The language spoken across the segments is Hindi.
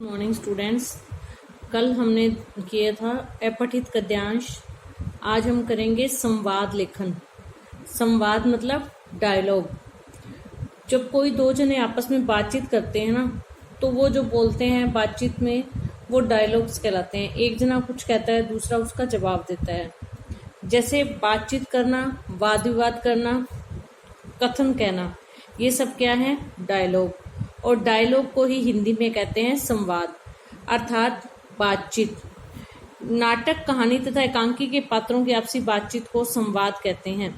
Morning students. कल हमने किया था अपठित गद्यांश। आज हम करेंगे संवाद लेखन। संवाद मतलब डायलॉग। जब कोई दो जने आपस में बातचीत करते हैं ना, तो वो जो बोलते हैं बातचीत में वो डायलॉग्स कहलाते हैं। एक जना कुछ कहता है, दूसरा उसका जवाब देता है। जैसे बातचीत करना, वाद विवाद करना, कथन कहना, ये सब क्या है? डायलॉग। और डायलॉग को ही हिंदी में कहते हैं संवाद, अर्थात बातचीत। नाटक, कहानी तथा एकांकी के पात्रों की आपसी बातचीत को संवाद कहते हैं।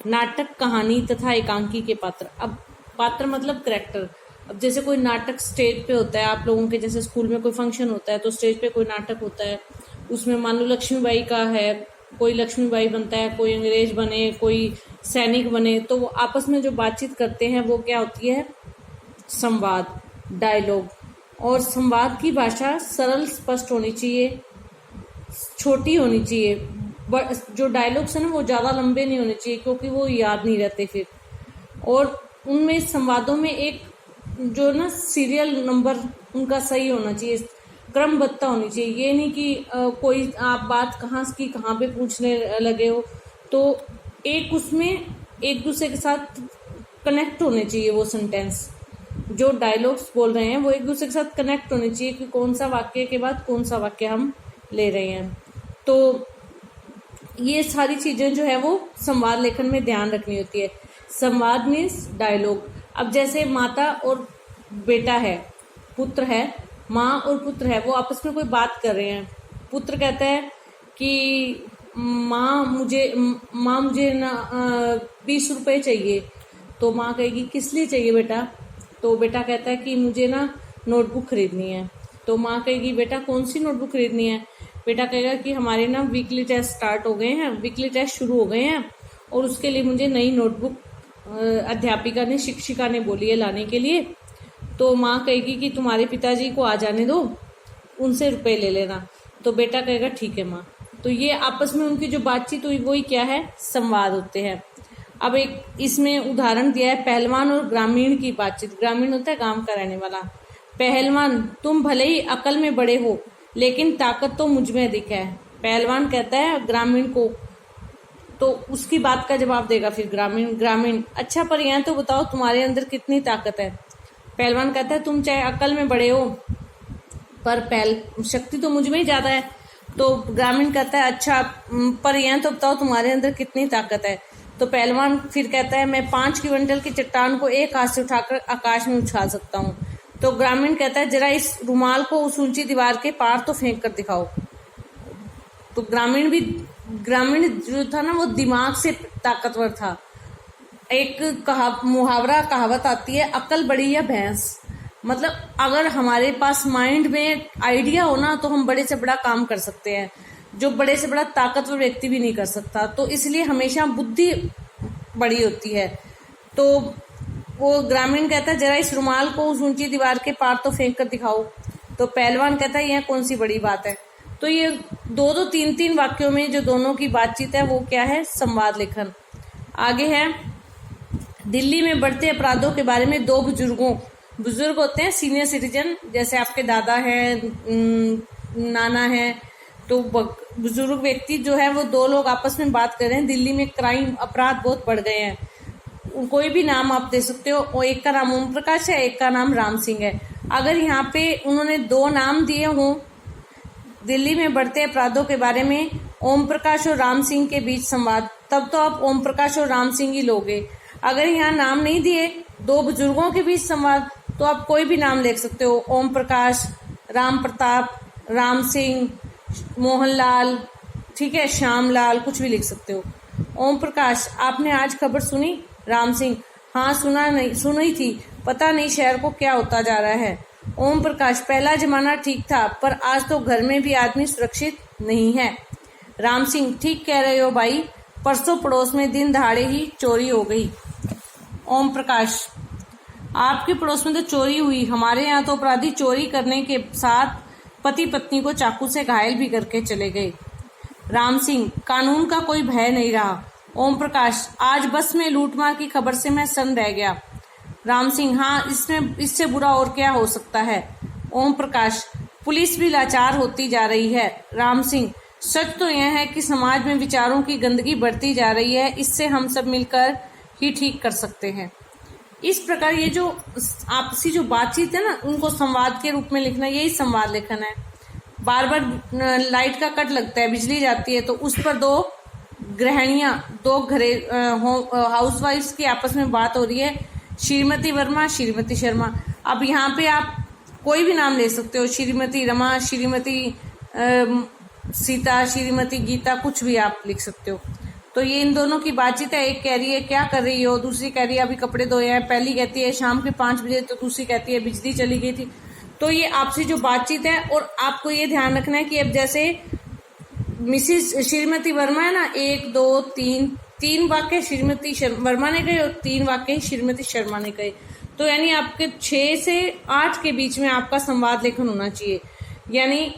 नाटक, कहानी तथा एकांकी के पात्र। अब पात्र मतलब करेक्टर। अब जैसे कोई नाटक स्टेज पे होता है, आप लोगों के जैसे स्कूल में कोई फंक्शन होता है तो स्टेज पे कोई नाटक होता है, उसमें मान लो लक्ष्मीबाई का है, कोई लक्ष्मीबाई बनता है, कोई अंग्रेज बने, कोई सैनिक बने, तो वो आपस में जो बातचीत करते हैं वो क्या होती है? संवाद, डायलॉग। और संवाद की भाषा सरल, स्पष्ट होनी चाहिए, छोटी होनी चाहिए। जो डायलॉग्स है ना वो ज्यादा लंबे नहीं होने चाहिए, क्योंकि वो याद नहीं रहते फिर। और उनमें संवादों में एक जो ना सीरियल नंबर उनका सही होना चाहिए, क्रमबद्धता होनी चाहिए। ये नहीं कि कोई आप बात कहाँ की कहाँ पे पूछने लगे हो, तो एक उसमें एक दूसरे के साथ कनेक्ट होने चाहिए। वो सेंटेंस जो डायलॉग्स बोल रहे हैं वो एक दूसरे के साथ कनेक्ट होने चाहिए कि कौन सा वाक्य के बाद कौन सा वाक्य हम ले रहे हैं। तो ये सारी चीजें जो है वो संवाद लेखन में ध्यान रखनी होती है। संवाद मीन्स डायलॉग। अब जैसे माता और बेटा है, पुत्र है, माँ और पुत्र है, वो आपस में कोई बात कर रहे हैं। पुत्र कहता है कि माँ मुझे ना 20 रुपए चाहिए। तो माँ कहेगी किस लिए चाहिए बेटा? तो बेटा कहता है कि मुझे ना नोटबुक खरीदनी है। तो माँ कहेगी बेटा कौन सी नोटबुक खरीदनी है? बेटा कहेगा कि हमारे ना वीकली टेस्ट स्टार्ट हो गए हैं, वीकली टेस्ट शुरू हो गए हैं, और उसके लिए मुझे नई नोटबुक अध्यापिका ने, शिक्षिका ने बोली है लाने के लिए। तो माँ कहेगी कि तुम्हारे पिताजी को आ जाने दो, उनसे रुपए ले लेना। तो बेटा कहेगा ठीक है माँ। तो ये आपस में उनकी जो बातचीत हुई वही क्या है? संवाद होते हैं। अब एक इसमें उदाहरण दिया है, पहलवान और ग्रामीण की बातचीत। ग्रामीण होता है गांव का रहने वाला। पहलवान, तुम भले ही अकल में बड़े हो, लेकिन ताकत तो मुझ में अधिक है। पहलवान कहता है ग्रामीण को, तो उसकी बात का जवाब देगा फिर ग्रामीण, अच्छा पर यह तो बताओ तुम्हारे अंदर कितनी ताकत है? पहलवान कहता है तुम चाहे अकल में बड़े हो, पर शक्ति तो मुझ में ही ज्यादा है। तो ग्रामीण कहता है अच्छा पर यह तो बताओ तुम्हारे अंदर कितनी ताकत है? तो पहलवान फिर कहता है मैं 5 क्विंटल की चट्टान को एक हाथ से उठाकर आकाश में उछाल सकता हूँ। तो ग्रामीण कहता है जरा इस रुमाल को उस ऊंची दीवार के पार तो फेंक कर दिखाओ। तो ग्रामीण जो था ना वो दिमाग से ताकतवर था। एक मुहावरा कहावत आती है, अकल बड़ी या भैंस। मतलब अगर हमारे पास माइंड में आइडिया हो ना तो हम बड़े से बड़ा काम कर सकते हैं, जो बड़े से बड़ा ताकतवर व्यक्ति भी नहीं कर सकता। तो इसलिए हमेशा बुद्धि बड़ी होती है। तो वो ग्रामीण कहता है जरा इस रुमाल को उस ऊंची दीवार के पार तो फेंक कर दिखाओ। तो पहलवान कहता है यह कौन सी बड़ी बात है? तो ये 2-2, 3-3 वाक्यों में जो दोनों की बातचीत है वो क्या है? संवाद लेखन। आगे है, दिल्ली में बढ़ते अपराधों के बारे में 2 बुजुर्ग होते हैं सीनियर सिटीजन, जैसे आपके दादा है, नाना है। तो बुजुर्ग व्यक्ति जो है वो 2 लोग आपस में बात कर रहे हैं, दिल्ली में क्राइम, अपराध बहुत बढ़ गए हैं। कोई भी नाम आप दे सकते हो, और एक का नाम ओम प्रकाश है, एक का नाम राम सिंह है। अगर यहाँ पे उन्होंने 2 नाम दिए हों, दिल्ली में बढ़ते अपराधों के बारे में ओम प्रकाश और राम सिंह के बीच संवाद, तब तो आप ओम प्रकाश और राम सिंह ही लोगे। अगर यहाँ नाम नहीं दिए, 2 बुजुर्गों के बीच संवाद, तो आप कोई भी नाम लिख सकते हो, ओम प्रकाश, राम प्रताप, राम सिंह, मोहनलाल, ठीक है, श्यामलाल, कुछ भी लिख सकते हो। ओम प्रकाश, आपने आज खबर सुनी? राम सिंह, हाँ सुनी थी, पता नहीं शहर को क्या होता जा रहा है। ओम प्रकाश, पहला जमाना ठीक था, पर आज तो घर में भी आदमी सुरक्षित नहीं है। राम सिंह, ठीक कह रहे हो भाई, परसों पड़ोस में दिन दहाड़े ही चोरी हो गई। ओम प्रकाश, आपके पड़ोस में तो चोरी हुई, हमारे यहाँ तो अपराधी चोरी करने के साथ पति पत्नी को चाकू से घायल भी करके चले गए। राम सिंह, कानून का कोई भय नहीं रहा। ओम प्रकाश, आज बस में लूटमार की खबर से मैं सन्न रह गया। राम सिंह, हाँ इससे बुरा और क्या हो सकता है। ओम प्रकाश, पुलिस भी लाचार होती जा रही है। राम सिंह, सच तो यह है कि समाज में विचारों की गंदगी बढ़ती जा रही है, इससे हम सब मिलकर ही ठीक कर सकते हैं। इस प्रकार ये जो आपसी जो बातचीत है ना, उनको संवाद के रूप में लिखना, यही संवाद लेखन है। बार बार लाइट का कट लगता है, बिजली जाती है, तो उस पर दो गृहिणियां, दो घरे हाउसवाइफ्स की आपस में बात हो रही है, श्रीमती वर्मा, श्रीमती शर्मा। अब यहाँ पे आप कोई भी नाम ले सकते हो, श्रीमती रमा, श्रीमती सीता, श्रीमती गीता, कुछ भी आप लिख सकते हो। तो ये इन दोनों की बातचीत है। एक कह रही है क्या कर रही हो, दूसरी कह रही है अभी कपड़े धोए हैं, पहली कहती है शाम के 5 बजे, तो दूसरी कहती है बिजली चली गई थी। तो ये आपसी जो बातचीत है, और आपको ये ध्यान रखना है कि अब जैसे मिसिस श्रीमती वर्मा है ना, 1 2 3 वाक्य श्रीमती वर्मा ने कहे और 3 वाक्य श्रीमती शर्मा ने कहे। तो यानी आपके 6 से 8 के बीच में आपका संवाद लेखन होना चाहिए। यानी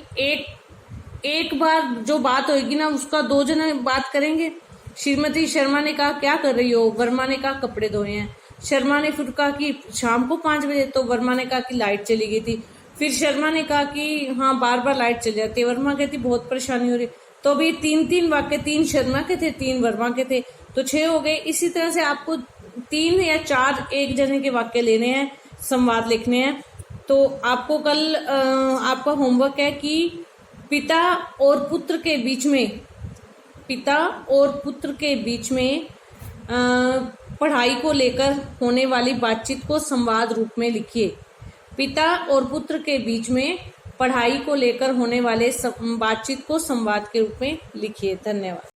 एक बार जो बात होगी ना, उसका 2 जने बात करेंगे। श्रीमती शर्मा ने कहा क्या कर रही हो, वर्मा ने कहा कपड़े धोए हैं। शर्मा ने फिर कहा कि शाम को 5 बजे, तो वर्मा ने कहा कि लाइट चली गई थी। फिर शर्मा ने कहा कि हाँ बार बार लाइट चली जाती है। वर्मा कहती बहुत परेशानी हो रही। तो अभी 3 वाक्य, 3 शर्मा के थे, 3 वर्मा के थे, तो 6 हो गए। इसी तरह से आपको 3 या 4 एक जने के वाक्य लेने हैं, संवाद लिखने हैं। तो आपको कल आपका होमवर्क है कि पिता और पुत्र के बीच में पढ़ाई को लेकर होने वाली बातचीत को संवाद रूप में लिखिए। पिता और पुत्र के बीच में पढ़ाई को लेकर होने वाले बातचीत को संवाद के रूप में लिखिए। धन्यवाद।